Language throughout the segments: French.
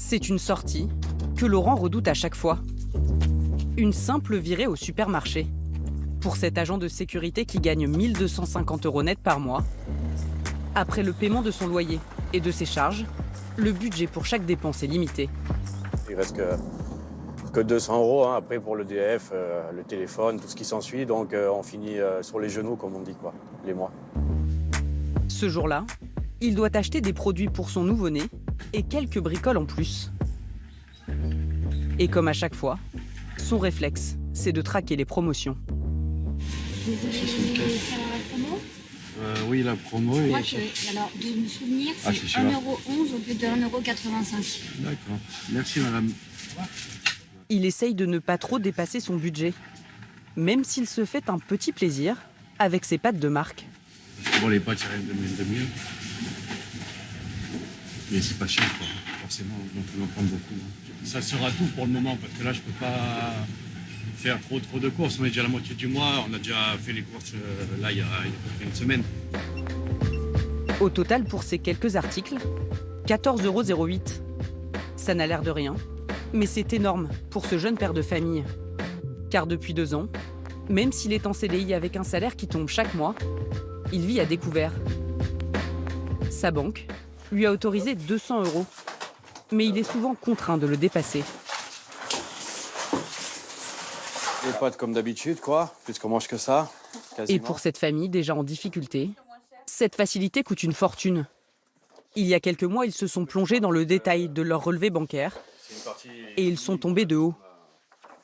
C'est une sortie que Laurent redoute à chaque fois. Une simple virée au supermarché. Pour cet agent de sécurité qui gagne 1 250 € net par mois. Après le paiement de son loyer et de ses charges, le budget pour chaque dépense est limité. Il reste que 200 € après pour le DF, le téléphone, tout ce qui s'ensuit. Donc on finit sur les genoux, comme on dit, quoi, les mois. Ce jour-là, il doit acheter des produits pour son nouveau-né et quelques bricoles en plus. Et comme à chaque fois, son réflexe, c'est de traquer les promotions. Oui, la promo. Moi, alors, de me souvenir, c'est 1,11 € au lieu de 1,85 €. D'accord. Merci, madame. Il essaye de ne pas trop dépasser son budget, même s'il se fait un petit plaisir avec ses pâtes de marque. Bon, les pâtes, c'est rien de mieux. Mais c'est pas cher, quoi. Forcément, donc on en prend beaucoup. Ça sera tout pour le moment, parce que là, je peux pas faire trop de courses. On est déjà à la moitié du mois, on a déjà fait les courses là, il y a à peu près une semaine. Au total, pour ces quelques articles, 14,08 €. Ça n'a l'air de rien, mais c'est énorme pour ce jeune père de famille. Car depuis 2 ans, même s'il est en CDI avec un salaire qui tombe chaque mois, il vit à découvert. Sa banque lui a autorisé 200 €, mais il est souvent contraint de le dépasser. Les pâtes comme d'habitude, quoi, puisqu'on mange que ça, quasiment. Et pour cette famille déjà en difficulté, cette facilité coûte une fortune. Il y a quelques mois, ils se sont plongés dans le détail de leur relevé bancaire et ils sont tombés de haut.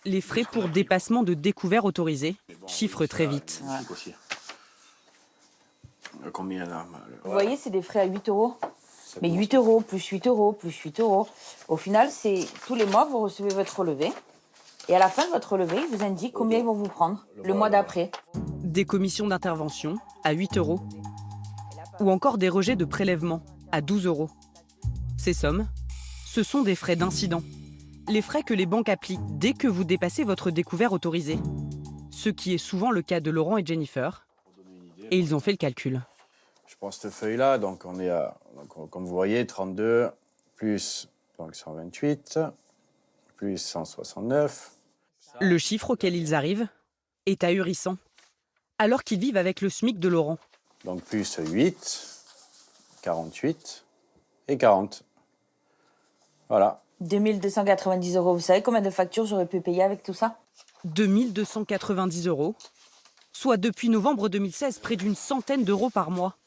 Les frais pour dépassement de découvert autorisés chiffrent très vite. Combien là? Vous voyez, c'est des frais à 8 €. Mais 8 € plus 8 € plus 8 €. Au final, c'est tous les mois, vous recevez votre relevé. Et à la fin de votre relevé, il vous indique combien ils vont vous prendre le mois d'après. Des commissions d'intervention à 8 €. Ou encore des rejets de prélèvement à 12 €. Ces sommes, ce sont des frais d'incident. Les frais que les banques appliquent dès que vous dépassez votre découvert autorisé. Ce qui est souvent le cas de Laurent et Jennifer. Et ils ont fait le calcul. Je prends cette feuille-là, donc on est à, donc, comme vous voyez, 32 plus donc 128 plus 169. Le chiffre auquel ils arrivent est ahurissant, alors qu'ils vivent avec le SMIC de Laurent. Donc plus 8, 48 et 40. Voilà. 2 290 €. Vous savez combien de factures j'aurais pu payer avec tout ça? 2 290 €, soit depuis novembre 2016 près d'une centaine d'euros par mois.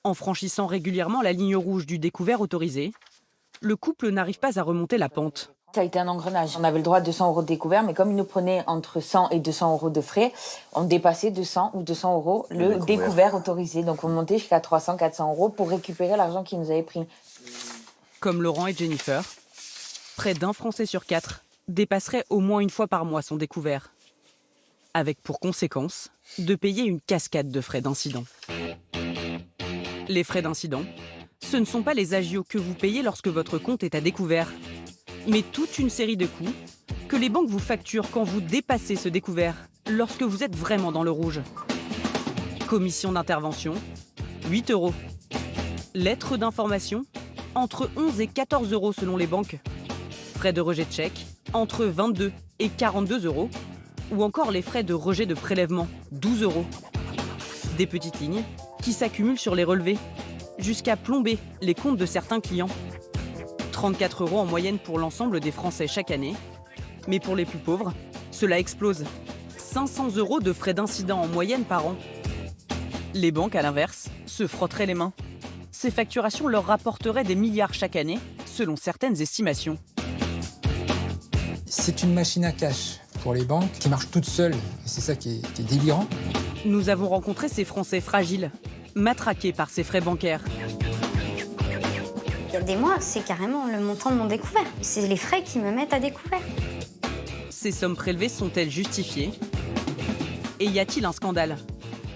En franchissant régulièrement la ligne rouge du découvert autorisé, le couple n'arrive pas à remonter la pente. Ça a été un engrenage. On avait le droit à 200 € de découvert, mais comme ils nous prenaient entre 100 et 200 € de frais, on dépassait 200 ou 200 € le découvert autorisé. Donc on montait jusqu'à 300, 400 € pour récupérer l'argent qu'ils nous avaient pris. Comme Laurent et Jennifer, près d'un Français sur 4 dépasserait au moins une fois par mois son découvert. Avec pour conséquence de payer une cascade de frais d'incident. Les frais d'incident, ce ne sont pas les agios que vous payez lorsque votre compte est à découvert, mais toute une série de coûts que les banques vous facturent quand vous dépassez ce découvert, lorsque vous êtes vraiment dans le rouge. Commission d'intervention, 8 €. Lettres d'information, entre 11 et 14 € selon les banques. Frais de rejet de chèque, entre 22 et 42 €. Ou encore les frais de rejet de prélèvement, 12 €. Des petites lignes qui s'accumulent sur les relevés, jusqu'à plomber les comptes de certains clients. 34 € en moyenne pour l'ensemble des Français chaque année. Mais pour les plus pauvres, cela explose. 500 € de frais d'incident en moyenne par an. Les banques, à l'inverse, se frotteraient les mains. Ces facturations leur rapporteraient des milliards chaque année, selon certaines estimations. C'est une machine à cash pour les banques qui marche toute seule. Et c'est ça qui est délirant. Nous avons rencontré ces Français fragiles, matraqués par ces frais bancaires. Il y a des mois, c'est carrément le montant de mon découvert. C'est les frais qui me mettent à découvert. Ces sommes prélevées sont-elles justifiées? Et y a-t-il un scandale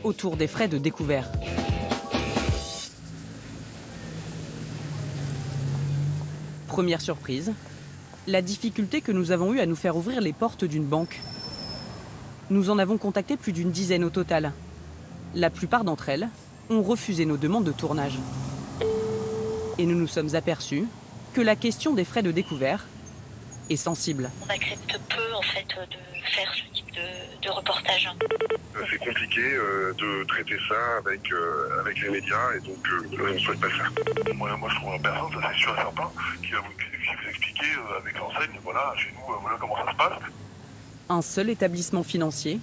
autour des frais de découvert? Première surprise, la difficulté que nous avons eue à nous faire ouvrir les portes d'une banque. Nous en avons contacté plus d'une dizaine au total. La plupart d'entre elles ont refusé nos demandes de tournage. Et nous nous sommes aperçus que la question des frais de découvert est sensible. On accepte peu en fait de faire ce type de reportage. C'est compliqué de traiter ça avec les médias et donc on ne souhaite pas le faire. Moi je trouve un personne, ça c'est sûr et certain, qui va vous expliquer avec l'enseigne, voilà, chez nous, voilà comment ça se passe. Un seul établissement financier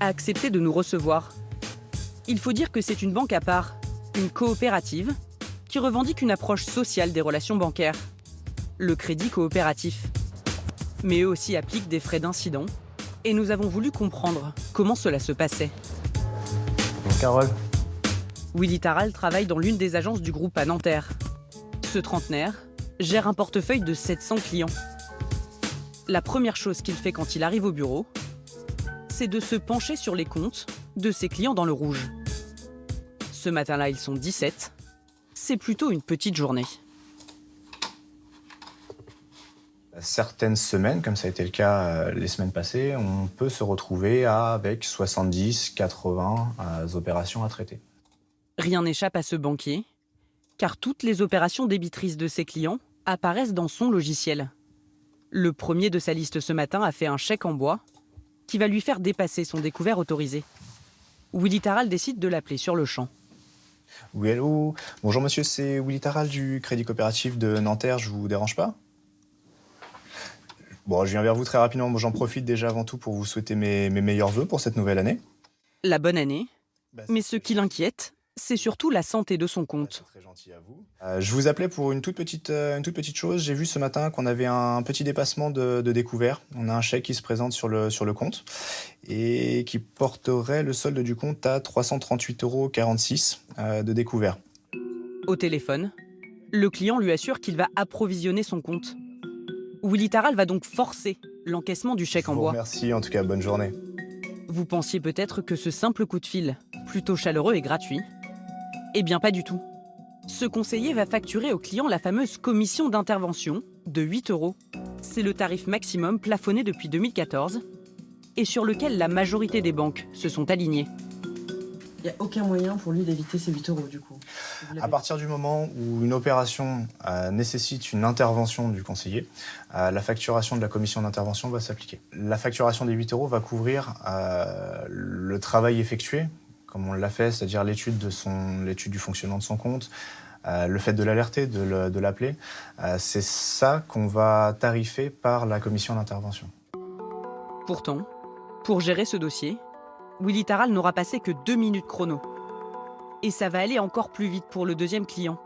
a accepté de nous recevoir. Il faut dire que c'est une banque à part, une coopérative, qui revendique une approche sociale des relations bancaires, le crédit coopératif. Mais eux aussi appliquent des frais d'incident, et nous avons voulu comprendre comment cela se passait. Bonjour Carole. Willy Taral travaille dans l'une des agences du groupe à Nanterre. Ce trentenaire gère un portefeuille de 700 clients. La première chose qu'il fait quand il arrive au bureau, c'est de se pencher sur les comptes de ses clients dans le rouge. Ce matin-là, ils sont 17. C'est plutôt une petite journée. Certaines semaines, comme ça a été le cas les semaines passées, on peut se retrouver avec 70, 80 opérations à traiter. Rien n'échappe à ce banquier, car toutes les opérations débitrices de ses clients apparaissent dans son logiciel. Le premier de sa liste ce matin a fait un chèque en bois qui va lui faire dépasser son découvert autorisé. Willy Taral décide de l'appeler sur le champ. Oui, allô. Bonjour monsieur, c'est Willy Taral du Crédit Coopératif de Nanterre, je vous dérange pas? Bon, je viens vers vous très rapidement. Bon, j'en profite déjà avant tout pour vous souhaiter mes meilleurs vœux pour cette nouvelle année. La bonne année, mais ce qui l'inquiète, c'est surtout la santé de son compte. C'est très gentil à vous. Je vous appelais pour une toute petite chose. J'ai vu ce matin qu'on avait un petit dépassement de découvert. On a un chèque qui se présente sur le compte et qui porterait le solde du compte à 338,46 € de découvert. Au téléphone, le client lui assure qu'il va approvisionner son compte. Willy Taral va donc forcer l'encaissement du chèque en bois. Merci, en tout cas, bonne journée. Vous pensiez peut-être que ce simple coup de fil, plutôt chaleureux et gratuit, eh bien pas du tout. Ce conseiller va facturer au client la fameuse commission d'intervention de 8 €. C'est le tarif maximum plafonné depuis 2014 et sur lequel la majorité des banques se sont alignées. Il n'y a aucun moyen pour lui d'éviter ces 8 € du coup. À partir du moment où une opération nécessite une intervention du conseiller, la facturation de la commission d'intervention va s'appliquer. La facturation des 8 € va couvrir le travail effectué, comme on l'a fait, c'est-à-dire l'étude du fonctionnement de son compte, le fait de l'alerter, de l'appeler. C'est ça qu'on va tarifer par la commission d'intervention. Pourtant, pour gérer ce dossier, Willy Taral n'aura passé que 2 minutes chrono. Et ça va aller encore plus vite pour le deuxième client.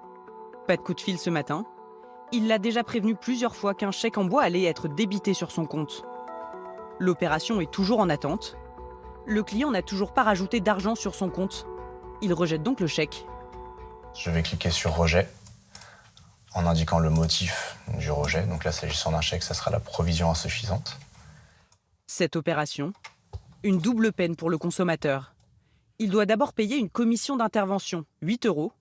Pas de coup de fil ce matin. Il l'a déjà prévenu plusieurs fois qu'un chèque en bois allait être débité sur son compte. L'opération est toujours en attente. Le client n'a toujours pas rajouté d'argent sur son compte. Il rejette donc le chèque. Je vais cliquer sur rejet en indiquant le motif du rejet. Donc là, s'agissant d'un chèque, ça sera la provision insuffisante. Cette opération, une double peine pour le consommateur. Il doit d'abord payer une commission d'intervention, 8 €,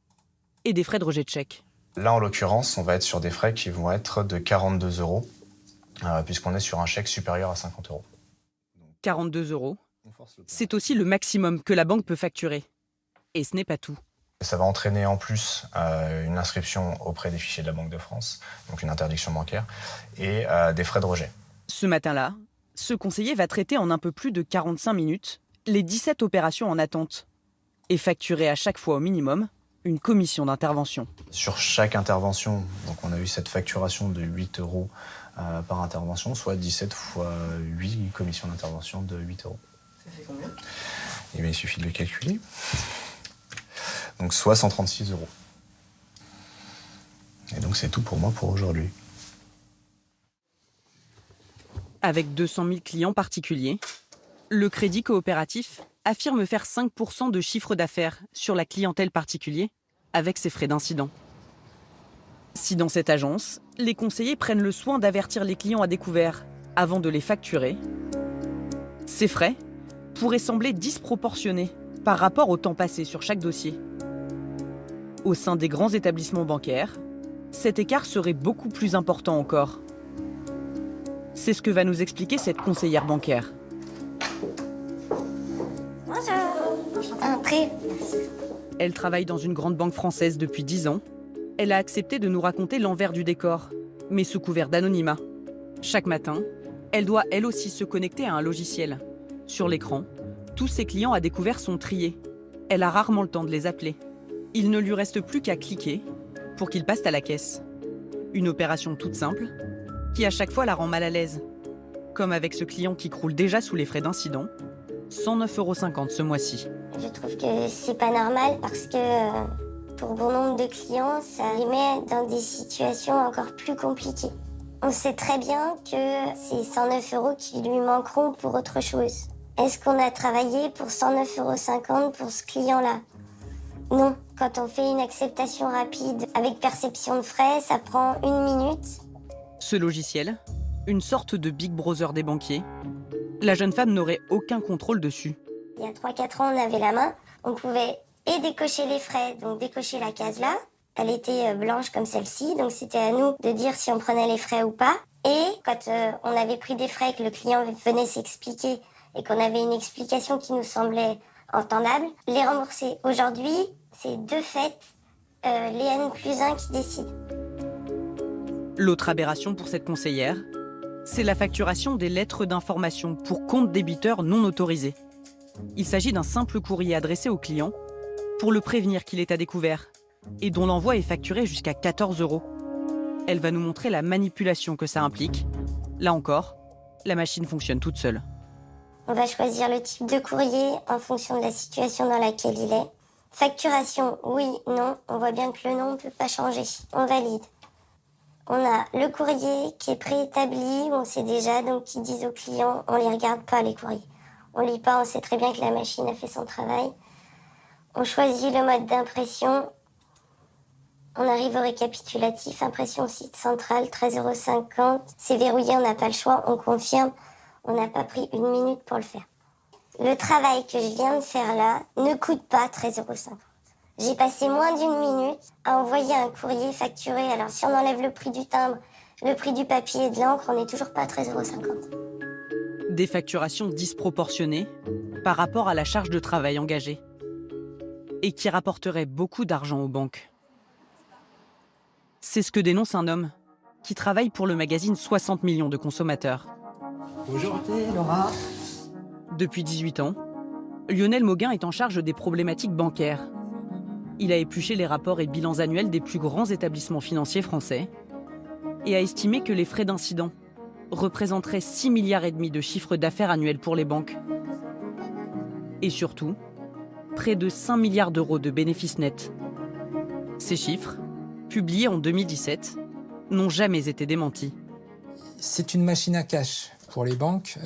et des frais de rejet de chèque. Là, en l'occurrence, on va être sur des frais qui vont être de 42 €, puisqu'on est sur un chèque supérieur à 50 €. 42 €, c'est aussi le maximum que la banque peut facturer. Et ce n'est pas tout. Ça va entraîner en plus une inscription auprès des fichiers de la Banque de France, donc une interdiction bancaire, et des frais de rejet. Ce matin-là, ce conseiller va traiter en un peu plus de 45 minutes les 17 opérations en attente et facturer à chaque fois au minimum une commission d'intervention. Sur chaque intervention, donc on a eu cette facturation de 8 € par intervention, soit 17 fois 8 commissions d'intervention de 8 €. Ça fait combien? Eh bien, il suffit de le calculer. Donc soit 136 €. Et donc c'est tout pour moi pour aujourd'hui. Avec 200 000 clients particuliers, le Crédit Coopératif affirme faire 5% de chiffre d'affaires sur la clientèle particulier avec ses frais d'incident. Si dans cette agence, les conseillers prennent le soin d'avertir les clients à découvert avant de les facturer, ces frais pourraient sembler disproportionnés par rapport au temps passé sur chaque dossier. Au sein des grands établissements bancaires, cet écart serait beaucoup plus important encore. C'est ce que va nous expliquer cette conseillère bancaire. Bonjour. Entrez. Elle travaille dans une grande banque française depuis 10 ans Elle a accepté de nous raconter l'envers du décor, mais sous couvert d'anonymat. Chaque matin, elle doit elle aussi se connecter à un logiciel. Sur l'écran, tous ses clients à découvert sont triés. Elle a rarement le temps de les appeler. Il ne lui reste plus qu'à cliquer pour qu'ils passent à la caisse. Une opération toute simple, qui à chaque fois la rend mal à l'aise. Comme avec ce client qui croule déjà sous les frais d'incident, 109,50 € ce mois-ci. Je trouve que c'est pas normal parce que pour bon nombre de clients, ça les met dans des situations encore plus compliquées. On sait très bien que c'est 109 € qui lui manqueront pour autre chose. Est-ce qu'on a travaillé pour 109,50 € pour ce client-là? Non. Quand on fait une acceptation rapide avec perception de frais, ça prend 1 minute. Ce logiciel, une sorte de Big Brother des banquiers, la jeune femme n'aurait aucun contrôle dessus. Il y a 3-4 ans, on avait la main. On pouvait et décocher les frais, donc décocher la case là. Elle était blanche comme celle-ci, donc c'était à nous de dire si on prenait les frais ou pas. Et quand on avait pris des frais et que le client venait s'expliquer et qu'on avait une explication qui nous semblait entendable, les rembourser. Aujourd'hui, c'est de fait les N+1 qui décident. L'autre aberration pour cette conseillère, c'est la facturation des lettres d'information pour compte débiteur non autorisé. Il s'agit d'un simple courrier adressé au client pour le prévenir qu'il est à découvert et dont l'envoi est facturé jusqu'à 14 €. Elle va nous montrer la manipulation que ça implique. Là encore, la machine fonctionne toute seule. On va choisir le type de courrier en fonction de la situation dans laquelle il est. Facturation, oui, non. On voit bien que le nom ne peut pas changer. On valide. On a le courrier qui est préétabli, où on sait déjà, donc qui disent aux clients, on ne les regarde pas les courriers. On ne lit pas, on sait très bien que la machine a fait son travail. On choisit le mode d'impression. On arrive au récapitulatif, impression site central, 13,50 €. C'est verrouillé, on n'a pas le choix, on confirme. On n'a pas pris 1 minute pour le faire. Le travail que je viens de faire là ne coûte pas 13,50 €. J'ai passé moins d'1 minute à envoyer un courrier facturé. Alors si on enlève le prix du timbre, le prix du papier et de l'encre, on n'est toujours pas à 13,50 €. Des facturations disproportionnées par rapport à la charge de travail engagée et qui rapporteraient beaucoup d'argent aux banques. C'est ce que dénonce un homme qui travaille pour le magazine 60 millions de consommateurs. Bonjour, Laura. Depuis 18 ans, Lionel Mauguin est en charge des problématiques bancaires. Il a épluché les rapports et bilans annuels des plus grands établissements financiers français et a estimé que les frais d'incident représenteraient 6,5 milliards de chiffre d'affaires annuel pour les banques. Et surtout, près de 5 milliards € de bénéfices nets. Ces chiffres, publiés en 2017, n'ont jamais été démentis. C'est une machine à cash pour les banques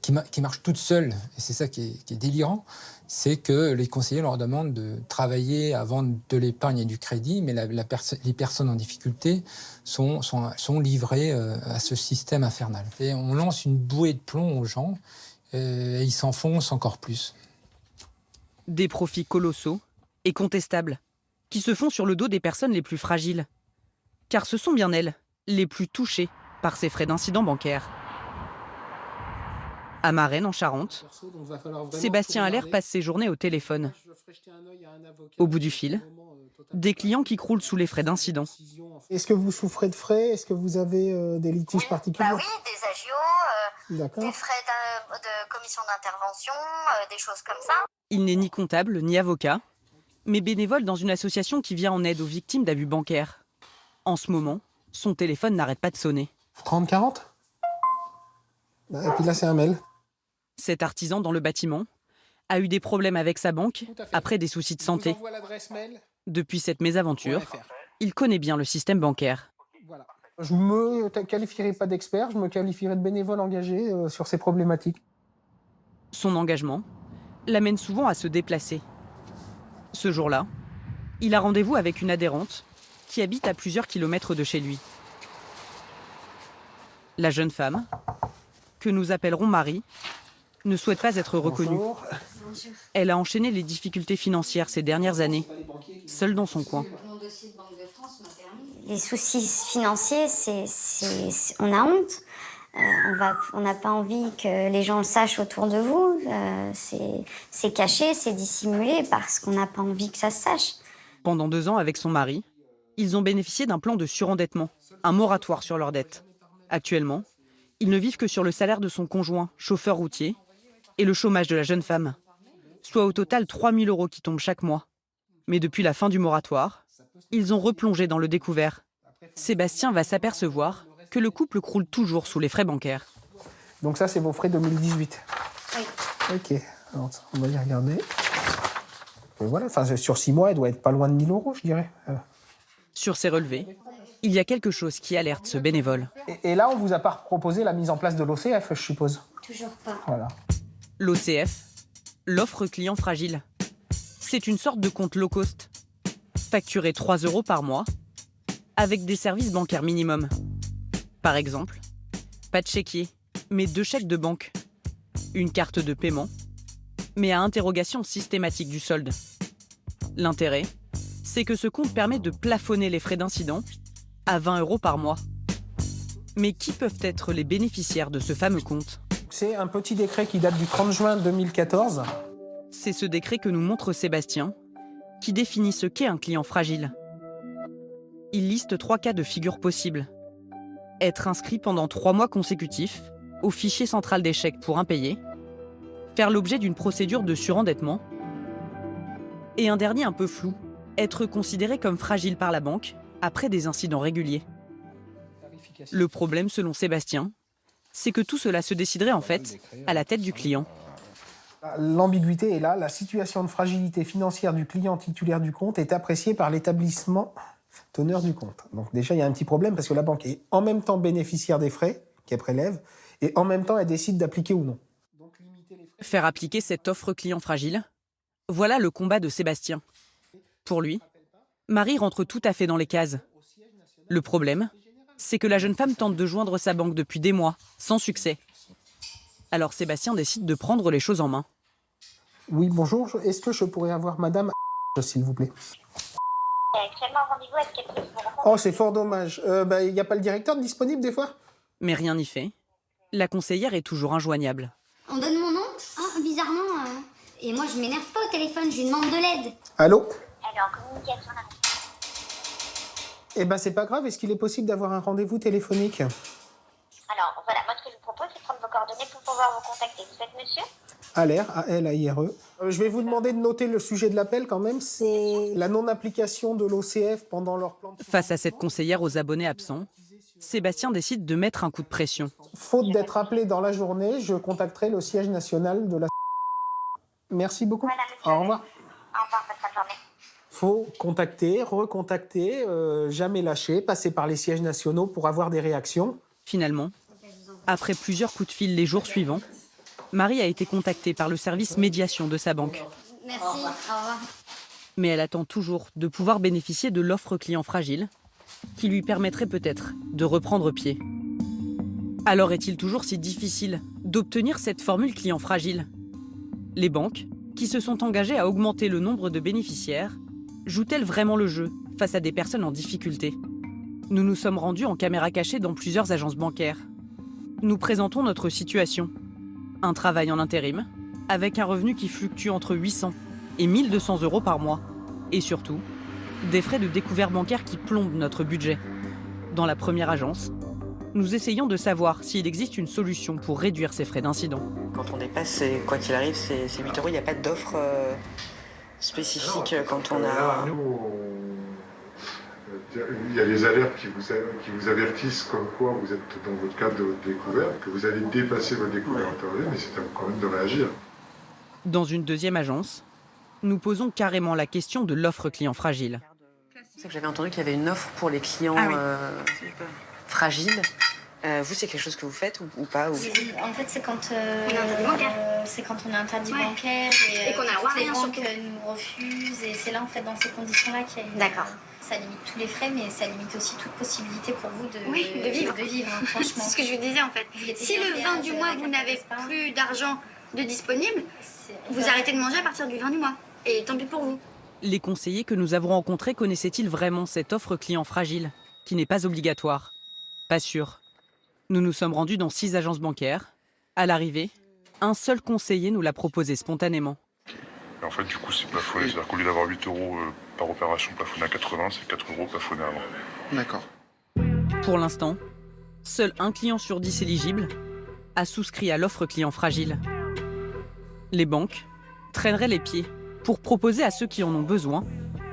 qui marche toute seule. Et c'est ça qui est délirant. C'est que les conseillers leur demandent de travailler à vendre de l'épargne et du crédit, mais les personnes en difficulté sont livrées à ce système infernal. Et on lance une bouée de plomb aux gens et ils s'enfoncent encore plus. Des profits colossaux et contestables qui se font sur le dos des personnes les plus fragiles. Car ce sont bien elles les plus touchées par ces frais d'incident bancaire. À Marennes, en Charente, Sébastien Allaire passe ses journées au téléphone. Au bout du fil, des clients qui croulent sous les frais d'incident. Est-ce que vous souffrez de frais? Est-ce que vous avez des litiges particuliers? Bah oui, des agios, des frais de commission d'intervention, des choses comme ça. Il n'est ni comptable, ni avocat, mais bénévole dans une association qui vient en aide aux victimes d'abus bancaires. En ce moment, son téléphone n'arrête pas de sonner. 30-40 ? Et puis là, c'est un mail. Cet artisan dans le bâtiment a eu des problèmes avec sa banque après des soucis de santé. Depuis cette mésaventure, il connaît bien le système bancaire. Voilà. Je ne me qualifierai pas d'expert, je me qualifierai de bénévole engagé sur ces problématiques. Son engagement l'amène souvent à se déplacer. Ce jour-là, il a rendez-vous avec une adhérente qui habite à plusieurs kilomètres de chez lui. La jeune femme, que nous appellerons Marie, ne souhaite pas être reconnue. Bonjour. Elle a enchaîné les difficultés financières ces dernières années, seule dans son coin. Les soucis financiers, on a honte. On n'a pas envie que les gens le sachent autour de vous. C'est caché, c'est dissimulé parce qu'on n'a pas envie que ça se sache. Pendant 2 ans, avec son mari, ils ont bénéficié d'un plan de surendettement, un moratoire sur leurs dettes. Actuellement, ils ne vivent que sur le salaire de son conjoint, chauffeur routier, et le chômage de la jeune femme, soit au total 3 000 € qui tombent chaque mois. Mais depuis la fin du moratoire, ils ont replongé dans le découvert. Sébastien va s'apercevoir que le couple croule toujours sous les frais bancaires. Donc ça, c'est vos frais 2018. Oui. Ok, alors on va y regarder. Et voilà, enfin, sur 6 mois, elle doit être pas loin de 1 000 €, je dirais. Sur ces relevés, il y a quelque chose qui alerte ce bénévole. Et là, on vous a pas proposé la mise en place de l'OCF, je suppose. Toujours pas. Voilà. L'OCF, l'offre client fragile. C'est une sorte de compte low cost, facturé 3 € par mois, avec des services bancaires minimums. Par exemple, pas de chéquier, mais 2 chèques de banque, une carte de paiement, mais à interrogation systématique du solde. L'intérêt, c'est que ce compte permet de plafonner les frais d'incident à 20 € par mois. Mais qui peuvent être les bénéficiaires de ce fameux compte ? C'est un petit décret qui date du 30 juin 2014. C'est ce décret que nous montre Sébastien, qui définit ce qu'est un client fragile. Il liste 3 cas de figure possibles. Être inscrit pendant 3 mois consécutifs au fichier central des chèques pour impayés, faire l'objet d'une procédure de surendettement, et un dernier un peu flou, être considéré comme fragile par la banque après des incidents réguliers. Le problème, selon Sébastien, c'est que tout cela se déciderait en fait à la tête du client. L'ambiguïté est là. La situation de fragilité financière du client titulaire du compte est appréciée par l'établissement teneur du compte. Donc déjà, il y a un petit problème parce que la banque est en même temps bénéficiaire des frais qu'elle prélève et en même temps, elle décide d'appliquer ou non. Faire appliquer cette offre client fragile, voilà le combat de Sébastien. Pour lui, Marie rentre tout à fait dans les cases. Le problème, c'est que la jeune femme tente de joindre sa banque depuis des mois, sans succès. Alors Sébastien décide de prendre les choses en main. Oui, bonjour. Est-ce que je pourrais avoir madame s'il vous plaît? Actuellement rendez-vous, est-ce qu'elle peut vous rencontrer? Oh, c'est fort dommage. Il n'y a pas le directeur disponible des fois? Mais rien n'y fait. La conseillère est toujours injoignable. On donne mon nom? Ah, bizarrement. Et moi, je m'énerve pas au téléphone, je lui demande de l'aide. Allô? Elle est en communication là. Eh ben, c'est pas grave. Est-ce qu'il est possible d'avoir un rendez-vous téléphonique? Alors, voilà, moi ce que je vous propose, c'est de prendre vos coordonnées pour pouvoir vous contacter. Vous êtes monsieur? Alaire, A-L-A-I-R-E. Je vais vous demander de noter le sujet de l'appel quand même. C'est la non-application de l'OCF pendant leur plan de... Face à cette conseillère aux abonnés absents, Sébastien décide de mettre un coup de pression. Faute d'être appelé dans la journée, je contacterai le siège national de la... Merci beaucoup. Voilà, monsieur. Au revoir. Au revoir, bonne fin de journée. Faut contacter, recontacter, jamais lâcher, passer par les sièges nationaux pour avoir des réactions. Finalement, après plusieurs coups de fil les jours suivants, Marie a été contactée par le service médiation de sa banque. Merci, au revoir. Mais elle attend toujours de pouvoir bénéficier de l'offre client fragile qui lui permettrait peut-être de reprendre pied. Alors est-il toujours si difficile d'obtenir cette formule client fragile ? Les banques, qui se sont engagées à augmenter le nombre de bénéficiaires, jouent-elles vraiment le jeu face à des personnes en difficulté ? Nous nous sommes rendus en caméra cachée dans plusieurs agences bancaires. Nous présentons notre situation. Un travail en intérim, avec un revenu qui fluctue entre 800 et 1 200 € par mois. Et surtout, des frais de découvert bancaire qui plombent notre budget. Dans la première agence, nous essayons de savoir s'il existe une solution pour réduire ces frais d'incident. Quand on dépasse, quoi qu'il arrive, c'est 8 €. Il n'y a pas d'offre spécifique quand on a... Il y a des alertes qui vous avertissent comme quoi vous êtes dans votre cadre de votre découverte, que vous allez dépasser votre découverte intérieure, mais c'est à vous quand même de réagir. Dans une deuxième agence, nous posons carrément la question de l'offre client fragile. C'est que j'avais entendu qu'il y avait une offre pour les clients fragiles. Vous, c'est quelque chose que vous faites ou pas ou... En fait, c'est quand, c'est quand on est interdit bancaire et qu'on a les rien banques surtout. nous refusent. Et c'est là, en fait, dans ces conditions-là qu'il y a une... D'accord. Ça limite tous les frais, mais ça limite aussi toute possibilité pour vous de vivre. Hein, franchement. C'est ce que je vous disais en fait. Si le 20 du mois, vous n'avez plus d'argent de disponible, vous arrêtez de manger à partir du 20 du mois. Et tant pis pour vous. Les conseillers que nous avons rencontrés connaissaient-ils vraiment cette offre client fragile, qui n'est pas obligatoire? Pas sûr. Nous nous sommes rendus dans 6 agences bancaires. À l'arrivée, un seul conseiller nous l'a proposé spontanément. Et en fait, du coup, c'est plafonné. C'est-à-dire qu'au lieu d'avoir 8 € par opération plafonnée à 80, c'est 4 € plafonnés à 20. D'accord. Pour l'instant, seul un client sur 10 éligible a souscrit à l'offre client fragile. Les banques traîneraient les pieds pour proposer à ceux qui en ont besoin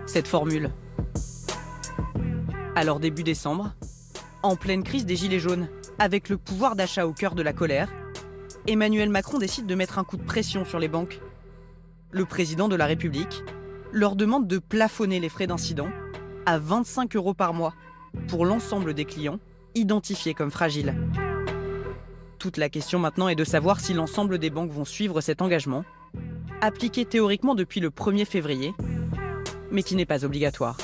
cette formule. Alors début décembre, en pleine crise des Gilets jaunes, avec le pouvoir d'achat au cœur de la colère, Emmanuel Macron décide de mettre un coup de pression sur les banques. Le président de la République leur demande de plafonner les frais d'incident à 25 € par mois pour l'ensemble des clients identifiés comme fragiles. Toute la question maintenant est de savoir si l'ensemble des banques vont suivre cet engagement, appliqué théoriquement depuis le 1er février, mais qui n'est pas obligatoire.